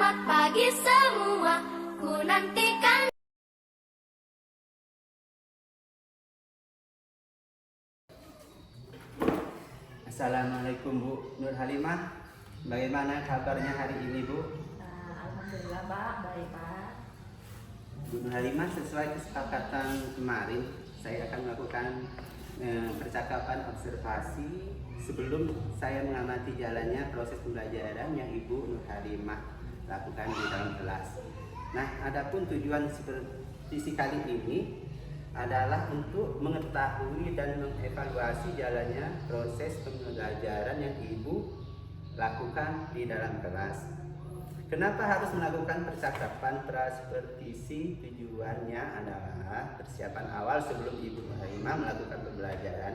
Selamat pagi semua, ku nantikan. Assalamualaikum Bu Nur Halimah. Bagaimana kabarnya hari ini Bu? Alhamdulillah Pak, baik Pak. Bu Nur Halimah, sesuai kesepakatan kemarin, saya akan melakukan percakapan observasi sebelum saya mengamati jalannya proses pembelajaran yang Ibu Nur Halimah lakukan di dalam kelas. Nah, adapun tujuan seperti kali ini adalah untuk mengetahui dan mengevaluasi jalannya proses pembelajaran yang Ibu lakukan di dalam kelas. Kenapa harus melakukan percakapan prasepertisi? Tujuannya adalah persiapan awal sebelum Ibu Halimah melakukan pembelajaran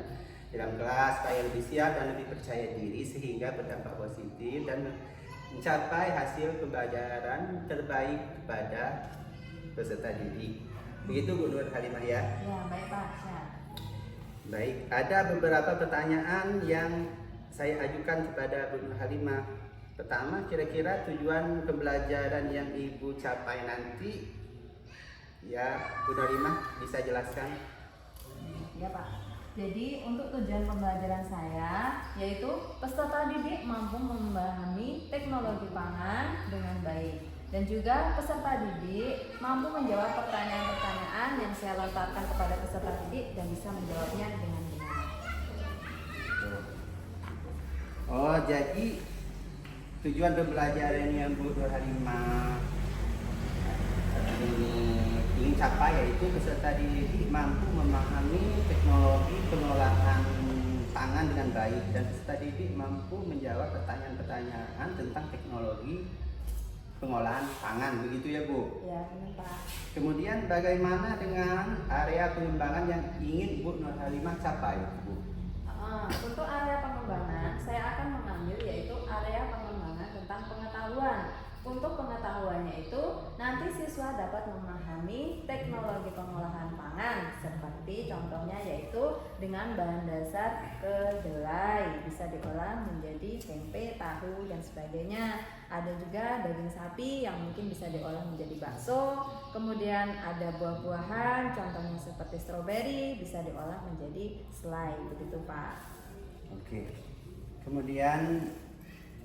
dalam kelas supaya lebih siap dan lebih percaya diri sehingga berdampak positif dan mencapai hasil pembelajaran terbaik kepada peserta didik. Begitu Bu Nur Halimah ya? Ya, baik Pak. Ya. Baik, ada beberapa pertanyaan yang saya ajukan kepada Bu Nur Halimah. Pertama, kira-kira tujuan pembelajaran yang Ibu capai nanti, ya Bu Nur Halimah bisa jelaskan? Ya Pak. Jadi untuk tujuan pembelajaran saya yaitu peserta didik mampu memahami teknologi pangan dengan baik dan juga peserta didik mampu menjawab pertanyaan-pertanyaan yang saya lontarkan kepada peserta didik dan bisa menjawabnya dengan benar. Oh, jadi tujuan pembelajaran yang Bu Nur Halimah ingin capai yaitu peserta didik mampu memahami teknologi pengolahan pangan dengan baik dan peserta didik mampu menjawab pertanyaan-pertanyaan tentang teknologi pengolahan pangan, begitu ya Bu? Ya, benar Pak. Kemudian bagaimana dengan area pengembangan yang ingin Bu Nur Halimah capai, Bu? Untuk area pengembangan, saya akan mengambil yaitu area pengembangan tentang pengetahuan. Untuk pengetahuannya itu, nanti siswa dapat memahami teknologi pengolahan pangan, seperti contohnya yaitu dengan bahan dasar kedelai, bisa diolah menjadi tempe, tahu, dan sebagainya. Ada juga daging sapi yang mungkin bisa diolah menjadi bakso. Kemudian ada buah-buahan, contohnya seperti stroberi, bisa diolah menjadi selai, begitu Pak. Oke. Kemudian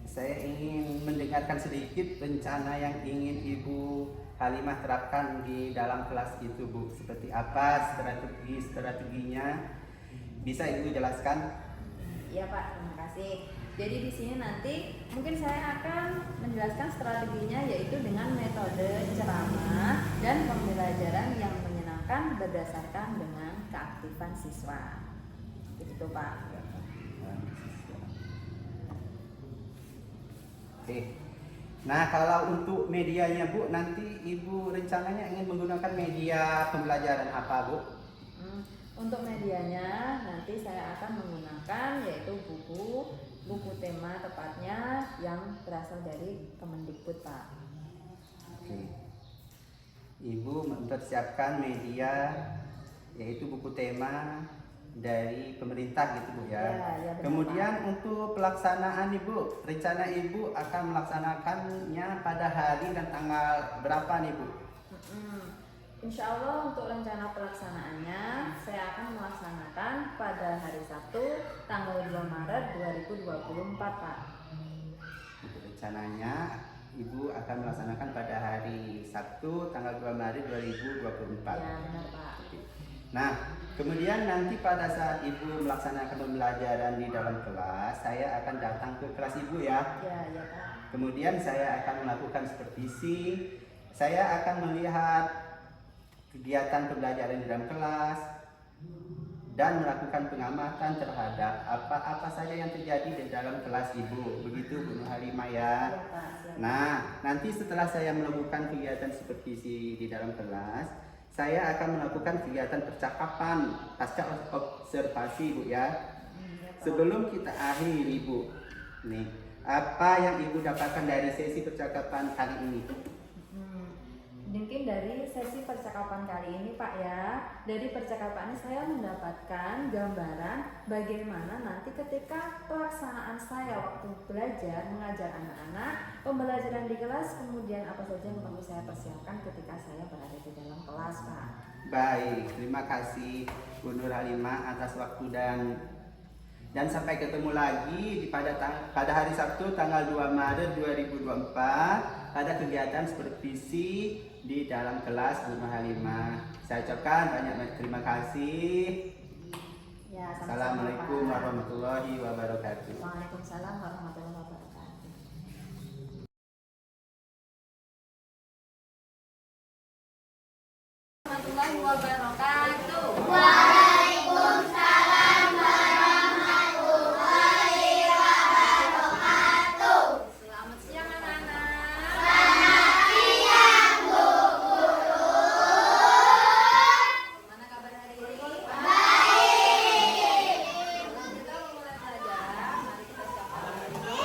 saya ingin mendengarkan sedikit rencana yang ingin Ibu Halimah terapkan di dalam kelas itu, Bu. Seperti apa strateginya? Bisa Ibu jelaskan? Iya Pak, terima kasih. Jadi di sini nanti mungkin saya akan menjelaskan strateginya yaitu dengan metode ceramah dan pembelajaran yang menyenangkan berdasarkan dengan keaktifan siswa. Begitu Pak. Oke. Nah, kalau untuk medianya Bu, nanti Ibu rencananya ingin menggunakan media pembelajaran apa Bu? Untuk medianya nanti saya akan menggunakan yaitu buku tema tepatnya yang berasal dari Kemendikbud Pak. Oke. Ibu mempersiapkan media yaitu buku tema dari pemerintah gitu Bu ya. Ya, benar, Kemudian Pak. untuk pelaksanaan Ibu, rencana Ibu akan melaksanakannya pada hari dan tanggal berapa nih Bu? Insya Allah untuk rencana pelaksanaannya saya akan melaksanakan pada hari Sabtu tanggal 2 Maret 2024 Pak. Untuk rencananya Ibu akan melaksanakan pada hari Sabtu tanggal 2 Maret 2024. Ya, benar Pak. Nah, kemudian nanti pada saat Ibu melaksanakan pembelajaran di dalam kelas, saya akan datang ke kelas Ibu ya. Ya, Pak. Kemudian saya akan melakukan supervisi, saya akan melihat kegiatan pembelajaran di dalam kelas dan melakukan pengamatan terhadap apa-apa saja yang terjadi di dalam kelas Ibu. Begitu Bu Nur Halimah ya. Ya, Pak. Nah, nanti setelah saya melakukan kegiatan supervisi di dalam kelas, saya akan melakukan kegiatan percakapan pasca observasi Bu ya. Sebelum kita akhiri Bu, nih apa yang Ibu dapatkan dari sesi percakapan kali ini? Mungkin dari sesi percakapan kali ini Pak ya. Dari percakapan ini saya mendapatkan gambaran bagaimana nanti ketika pelaksanaan saya waktu belajar mengajar anak-anak, pembelajaran di kelas, kemudian apa saja yang perlu saya persiapkan ketika saya berada di dalam kelas Pak. Baik, terima kasih Bu Nur Halimah atas waktu dan sampai ketemu lagi pada hari Sabtu tanggal 2 Maret 2024 pada kegiatan supervisi di dalam kelas Bu Nur Halimah. Saya ucapkan banyak terima kasih. Ya, sama-sama, Assalamualaikum Pak. warahmatullahi wabarakatuh. Waalaikumsalam warahmatullahi wabarakatuh. Warahmatullahi wabarakatuh. Selamat siang anak-anak. Gimana kabar hari ini? Baik. Sebelum kita memulai pelajaran, mari kita siapkan dulu.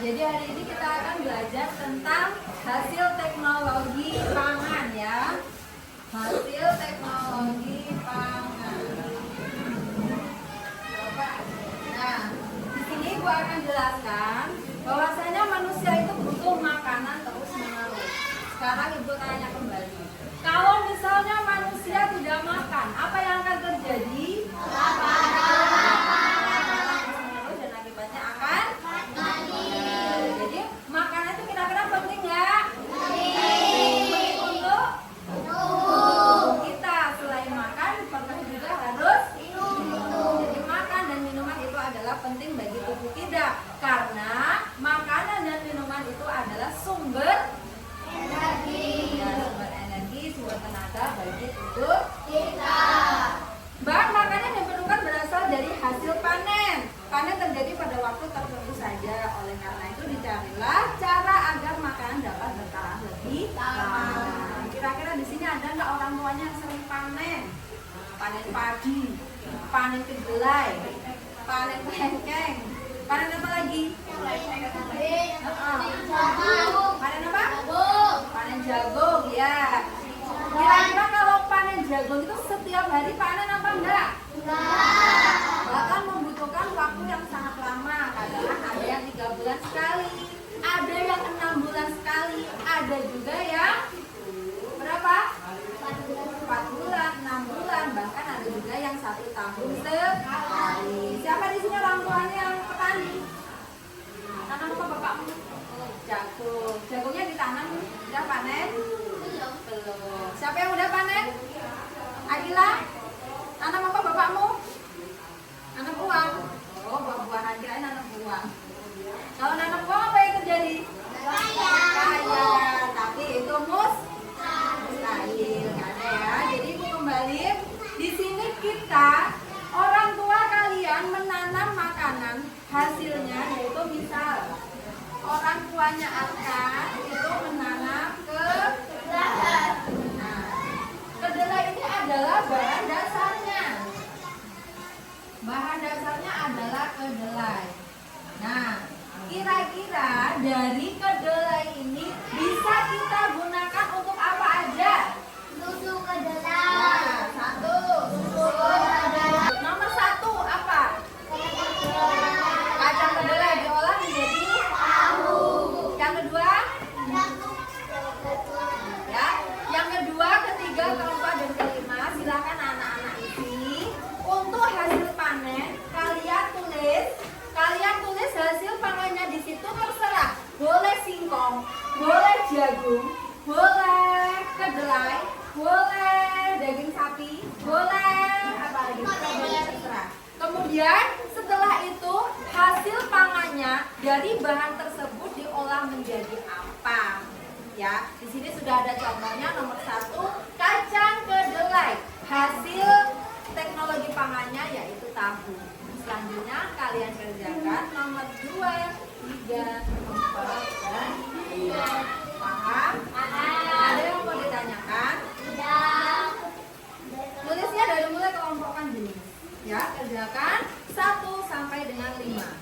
Jadi hari ini kita akan belajar tentang hasil teknologi pangan ya. Hasil teknologi pangan. Nah, di sini Ibu akan jelaskan bahwasanya manusia itu butuh makanan terus-menerus. Sekarang Ibu tanya kembali. Kalau misalnya manusia tidak makan, apa yang akan terjadi? Terus-menerus dan akibatnya akan mati. Jadi makanan itu kira-kira penting nggak? Penting untuk kita. Selain makan, perlu juga harus minum. Jadi makan dan minuman itu adalah penting bagi tubuh kita karena makanan dan minuman itu adalah sumber energi. Ya, sumber energi, sumber tenaga bagi tubuh kita. Bahan makanan yang diperlukan berasal dari hasil panen. Panen terjadi pada waktu tertentu saja. Oleh karena itu dicarilah cara agar makanan dapat bertahan lebih lama. Kira-kira di sini ada nggak orang tuanya yang sering panen? Panen padi, panen kedelai, panen kelengkeng, panen apa lagi? Panen apa? Panen jagung ya. Kira-kira kalau panen jagung itu setiap hari panen apa enggak? Bahkan membutuhkan waktu yang sangat lama. Kadang ada yang 3 bulan sekali, ada yang 6 bulan sekali, ada juga yang berapa? 4 bulan, 6 bulan, bahkan ada juga yang 1 tahun sekali. Siapa di sini orang tuanya yang petani? Tanam apa bapakmu? Jagung. Jagungnya ditanam, udah panen? Belum. Siapa yang udah panen? Agila? Tanam apa bapakmu? Nanam uang. Oh, buah-buahan, kirain nanam uang. Kalau nanam uang apa yang terjadi? Kaya. Tapi itu mustahil, nggak ada ya. Jadi Ibu kembali. Di sini kita orang tua kalian menanam makanan, hasilnya yaitu misal orang tuanya akan itu menanam kedelai. Nah, kedelai ini adalah bahan dasarnya. Bahan dasarnya adalah kedelai. Nah, kira-kira dari kedelai ini bisa kita gunakan untuk apa aja? Susu kedelai. Nah, 1 susu kedelai. Nomor 1 apa? Kacang kedelai diolah menjadi tahu. Yang kedua? Ya. Yang kedua, ketiga, keempat, dan kelima, silakan anak-anak ini untuk hasil panen kalian tulis hasil panennya di situ terserah. Boleh singkong, boleh jagung, boleh kedelai, boleh daging sapi, boleh apa lagi? Terserah. Kemudian setelah itu hasil pangannya dari bahan tersebut diolah menjadi apa? Ya, di sini sudah ada contohnya. Nomor 1 kacang kedelai. Hasil teknologi pangannya yaitu tahu. Selanjutnya kalian kerjakan nomor 2, 3, 4, dan 5. Paham? Ada yang mau ditanyakan? Tulisnya dari mulai kelompokkan jenis. Ya, kerjakan 1 sampai dengan 5.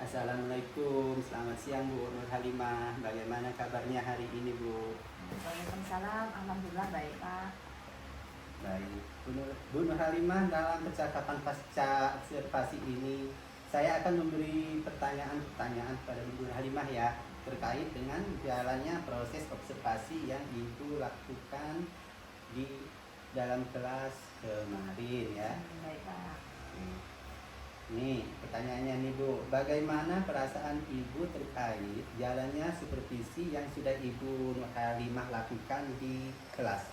Assalamualaikum, selamat siang Bu Nur Halimah. Bagaimana kabarnya hari ini Bu? Waalaikumsalam, alhamdulillah baik Pak. Baik, Bu Nur Halimah, dalam percakapan pasca observasi ini saya akan memberi pertanyaan-pertanyaan kepada Bu Nur Halimah ya, terkait dengan jalannya proses observasi yang Ibu lakukan di dalam kelas kemarin ya. Baik Pak. Nih pertanyaannya nih Bu, bagaimana perasaan Ibu terkait jalannya supervisi yang sudah Ibu Nur Halimah lakukan di kelas?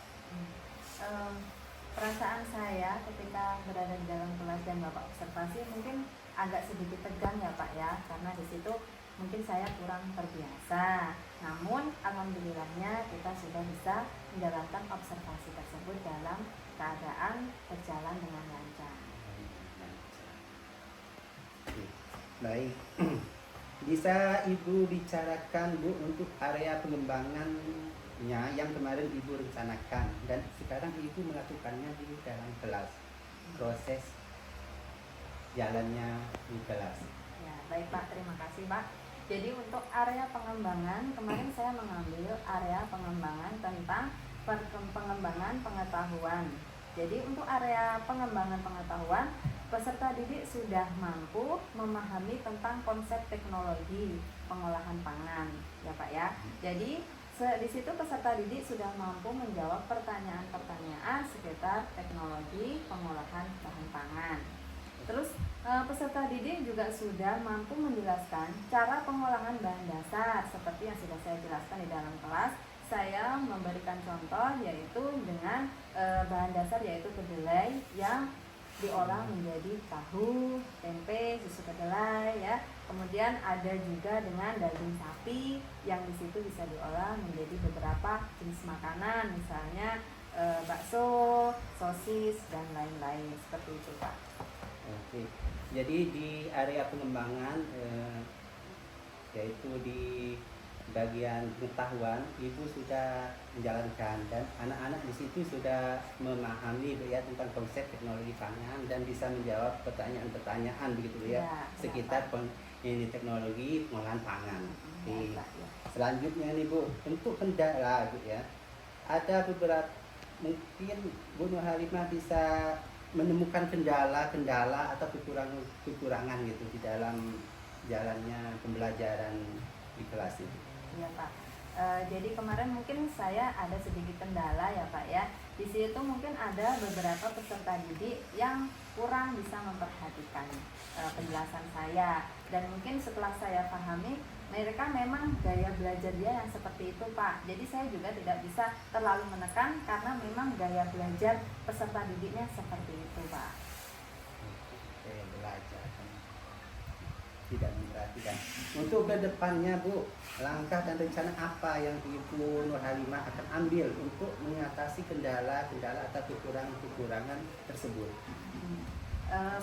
Perasaan saya ketika berada di dalam kelas dan Bapak observasi mungkin agak sedikit tegang ya Pak ya, karena di situ mungkin saya kurang terbiasa. Namun alhamdulillahnya kita sudah bisa menjalankan observasi tersebut dalam keadaan berjalan dengan lancar. Baik, bisa Ibu bicarakan Bu untuk area pengembangannya yang kemarin Ibu rencanakan dan sekarang Ibu melakukannya di dalam kelas, proses jalannya di kelas. Ya, baik Pak, terima kasih Pak. Jadi untuk area pengembangan, kemarin saya mengambil area pengembangan tentang pengembangan pengetahuan. Jadi untuk area pengembangan pengetahuan, peserta didik sudah mampu memahami tentang konsep teknologi pengolahan pangan, ya Pak ya. Jadi di situ peserta didik sudah mampu menjawab pertanyaan-pertanyaan sekitar teknologi pengolahan bahan pangan. Terus peserta didik juga sudah mampu menjelaskan cara pengolahan bahan dasar seperti yang sudah saya jelaskan di dalam kelas. Saya memberikan contoh yaitu dengan bahan dasar yaitu kedelai yang diolah menjadi tahu, tempe, susu kedelai ya. Kemudian ada juga dengan daging sapi yang di situ bisa diolah menjadi beberapa jenis makanan, misalnya bakso, sosis dan lain-lain seperti itu Pak. Oke, jadi di area pengembangan yaitu di bagian pengetahuan Ibu sudah menjalankan dan anak-anak di situ sudah memahami ya tentang konsep teknologi pangan dan bisa menjawab pertanyaan-pertanyaan begitu ya, sekitar ini teknologi pengolahan pangan. Ya. Selanjutnya nih Bu, untuk kendala Bu ya, ada beberapa mungkin Bu Nur Halimah bisa menemukan kendala atau kekurangan gitu di dalam jalannya pembelajaran di kelas itu. Iya Pak. Jadi kemarin mungkin saya ada sedikit kendala ya Pak ya. Di situ mungkin ada beberapa peserta didik yang kurang bisa memperhatikan penjelasan saya, dan mungkin setelah saya pahami mereka memang gaya belajar dia yang seperti itu Pak. Jadi saya juga tidak bisa terlalu menekan karena memang gaya belajar peserta didiknya seperti itu Pak. Gaya belajar tidak memperhatikan. Untuk kedepannya Bu, langkah dan rencana apa yang Ibu Nur Halimah akan ambil untuk mengatasi kendala-kendala atau kekurangan tersebut?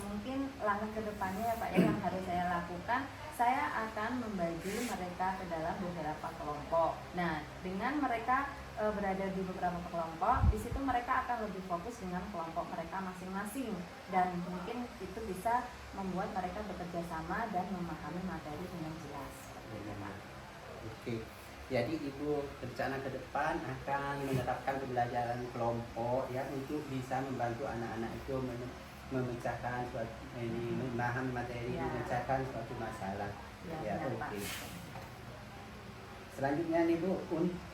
Mungkin langkah kedepannya ya Pak ya yang harus saya lakukan, saya akan membagi mereka ke dalam beberapa kelompok. Nah, dengan mereka berada di beberapa kelompok, di situ mereka akan lebih fokus dengan kelompok mereka masing-masing, dan mungkin itu bisa membuat mereka bekerja sama dan memahami materi dengan jelas. Oke, jadi Ibu rencana ke depan akan menerapkan pembelajaran kelompok ya untuk bisa membantu anak-anak itu memecahkan suatu memahami materi, memecahkan suatu masalah. Ya, oke. Selanjutnya nih Bu,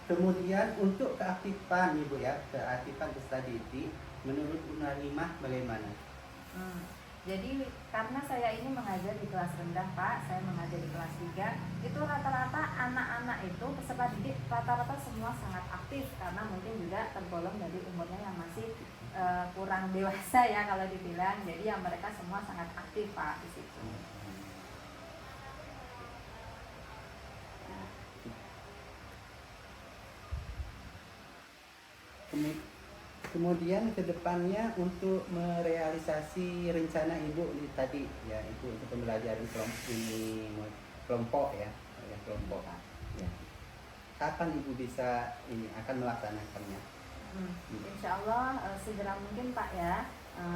kemudian untuk keaktifan nih Bu ya, keaktifan peserta didik menurut Bu Nur Halimah bagaimana? Jadi karena saya ini mengajar di kelas rendah Pak, saya mengajar di kelas 3, itu rata-rata anak-anak itu peserta didik rata-rata semua sangat aktif karena mungkin juga tergolong dari umurnya yang masih kurang dewasa ya kalau dibilang. Jadi ya mereka semua sangat aktif Pak di situ. Kemudian kedepannya untuk merealisasi rencana Ibu ini tadi ya, Ibu untuk pembelajaran kelompok ya, kelompok. Ya. Kapan Ibu bisa ini akan melaksanakannya? Insya Allah segera mungkin Pak ya,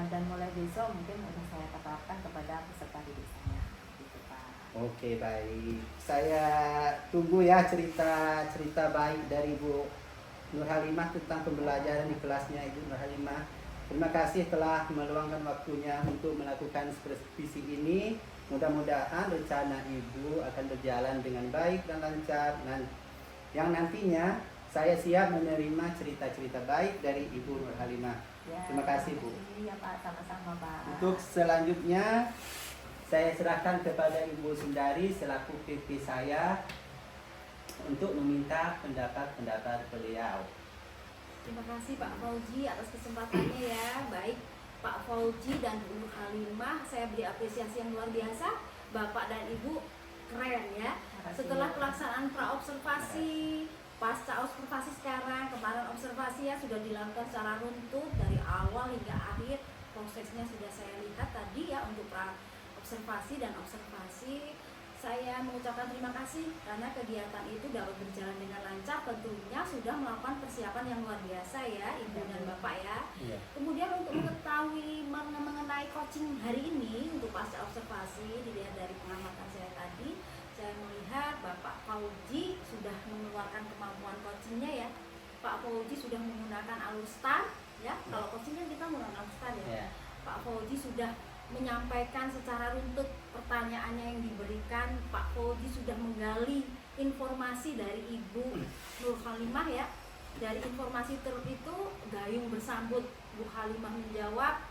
dan mulai besok mungkin sudah saya tetapkan kepada peserta didik saya. Gitu Pak. Oke, baik. Saya tunggu ya cerita baik dari Bu Nur Halimah tentang pembelajaran di kelasnya Ibu Nur Halimah. Terima kasih telah meluangkan waktunya untuk melakukan supervisi ini. Mudah-mudahan rencana Ibu akan berjalan dengan baik dan lancar. Dan yang nantinya saya siap menerima cerita-cerita baik dari Ibu Nur Halimah. Ya, Terima kasih, Bu. Iya Pak, sama-sama Pak. Untuk selanjutnya saya serahkan kepada Ibu Sundari selaku VP saya untuk meminta pendapat beliau. Terima kasih Pak Fauji atas kesempatannya ya. Baik Pak Fauji dan Bu Nur Halimah, saya beri apresiasi yang luar biasa. Bapak dan Ibu keren ya. Setelah pelaksanaan praobservasi, pasca observasi sekarang, kemarin observasi ya sudah dilakukan secara runtut dari awal hingga akhir. Prosesnya sudah saya lihat tadi ya untuk observasi dan observasi. Saya mengucapkan terima kasih karena kegiatan itu dapat berjalan dengan lancar. Tentunya sudah melakukan persiapan yang luar biasa ya Ibu dan Bapak ya. Iya. Kemudian untuk mengetahui mengenai coaching hari ini untuk pasca observasi, dilihat dari pengamatan saya tadi, saya melihat Bapak Fauji sudah mengeluarkan kemampuan coachingnya ya. Pak Fauji sudah menggunakan alur STAR ya. Kalau coaching kan kita menggunakan alur STAR ya. Ya. Pak Fauji sudah menyampaikan secara runtut pertanyaannya yang diberikan. Pak Fauji sudah menggali informasi dari Ibu Nur Halimah ya. Dari informasi itu gayung bersambut, Bu Halimah menjawab,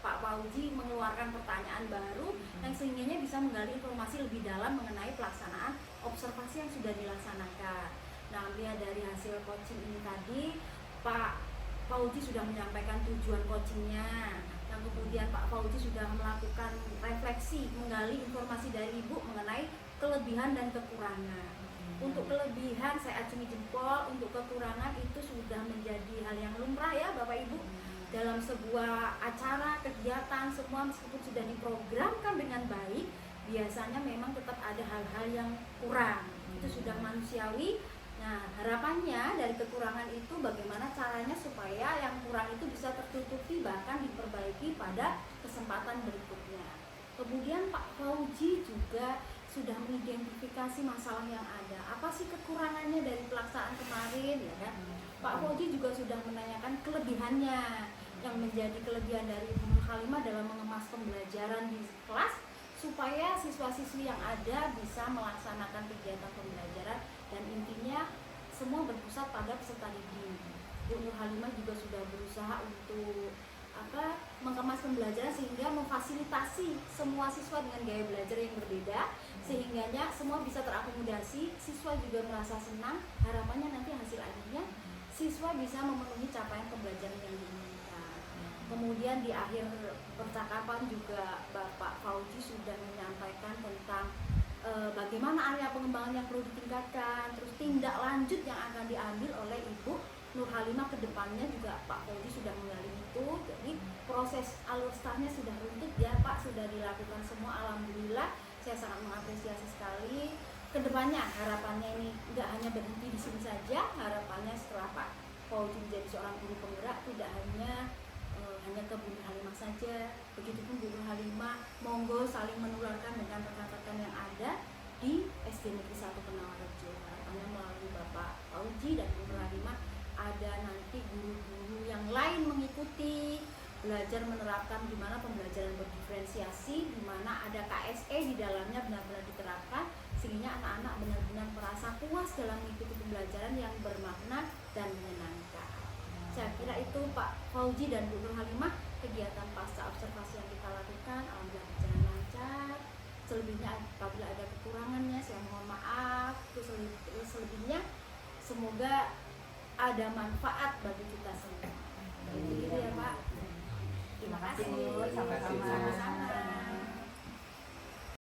Pak Fauji mengeluarkan pertanyaan baru yang sehingganya bisa menggali informasi lebih dalam mengenai pelaksanaan observasi yang sudah dilaksanakan. Nah, lihat dari hasil coaching ini tadi, Pak Fauji sudah menyampaikan tujuan coachingnya. Yang kemudian Pak Fauji sudah melakukan refleksi, menggali informasi dari Ibu mengenai kelebihan dan kekurangan. Untuk kelebihan saya acungi jempol, untuk kekurangan itu sudah menjadi hal yang lumrah ya Bapak Ibu. Dalam sebuah acara, kegiatan, semua meskipun sudah diprogramkan dengan baik, biasanya memang tetap ada hal-hal yang kurang. Itu sudah manusiawi. Nah, harapannya dari kekurangan itu bagaimana caranya supaya yang kurang itu bisa tertutupi bahkan diperbaiki pada kesempatan berikutnya. Kemudian Pak Fauji juga sudah mengidentifikasi masalah yang ada. Apa sih kekurangannya dari pelaksanaan kemarin ya kan? Pak Fauji juga sudah menanyakan kelebihannya. Yang menjadi kelebihan dari Ibu Nur Halimah dalam mengemas pembelajaran di kelas supaya siswa-siswi yang ada bisa melaksanakan kegiatan pembelajaran dan intinya semua berpusat pada peserta didik. Bu Nur Halimah juga sudah berusaha untuk mengemas pembelajaran sehingga memfasilitasi semua siswa dengan gaya belajar yang berbeda sehingganya semua bisa terakomodasi, siswa juga merasa senang. Harapannya nanti hasil akhirnya siswa bisa memenuhi capaian pembelajaran yang diinginkan. Kemudian di akhir percakapan juga Bapak Fauji sudah menyampaikan tentang bagaimana area pengembangan yang perlu ditingkatkan, terus tindak lanjut yang akan diambil oleh Ibu Nur Halimah ke depannya juga Pak Fauji sudah menggali itu. Jadi proses alur STAR-nya sudah runtut ya Pak, sudah dilakukan semua. Alhamdulillah, saya sangat mengapresiasi sekali. Kedepannya harapannya ini nggak hanya berhenti di sini saja, harapannya setelah Pak Fauji menjadi seorang guru penggerak tidak hanya ke Bu Nur Halimah saja, begitupun Bu Nur Halimah monggo saling menularkan dengan rekan-rekan yang ada di SD Negeri 1 Penawarejo. Harapannya melalui Bapak Fauji dan Bu Nur Halimah ada nanti guru-guru yang lain mengikuti, belajar menerapkan di mana pembelajaran berdiferensiasi, di mana ada KSE di dalamnya benar-benar diterapkan sehingga anak-anak benar-benar merasa puas dalam mengikuti pembelajaran yang bermakna dan menyenangkan. Saya kira itu Pak Fauji dan Bu Nur Halimah kegiatan pasca observasi yang kita lakukan alhamdulillah berjalan lancar. Selebihnya apabila ada kekurangannya saya mohon maaf. Selebihnya semoga ada manfaat bagi kita semua. Begitu ya Pak. Terima kasih Bu, Terima kasih, Bu. sama-sama. Sama-sama.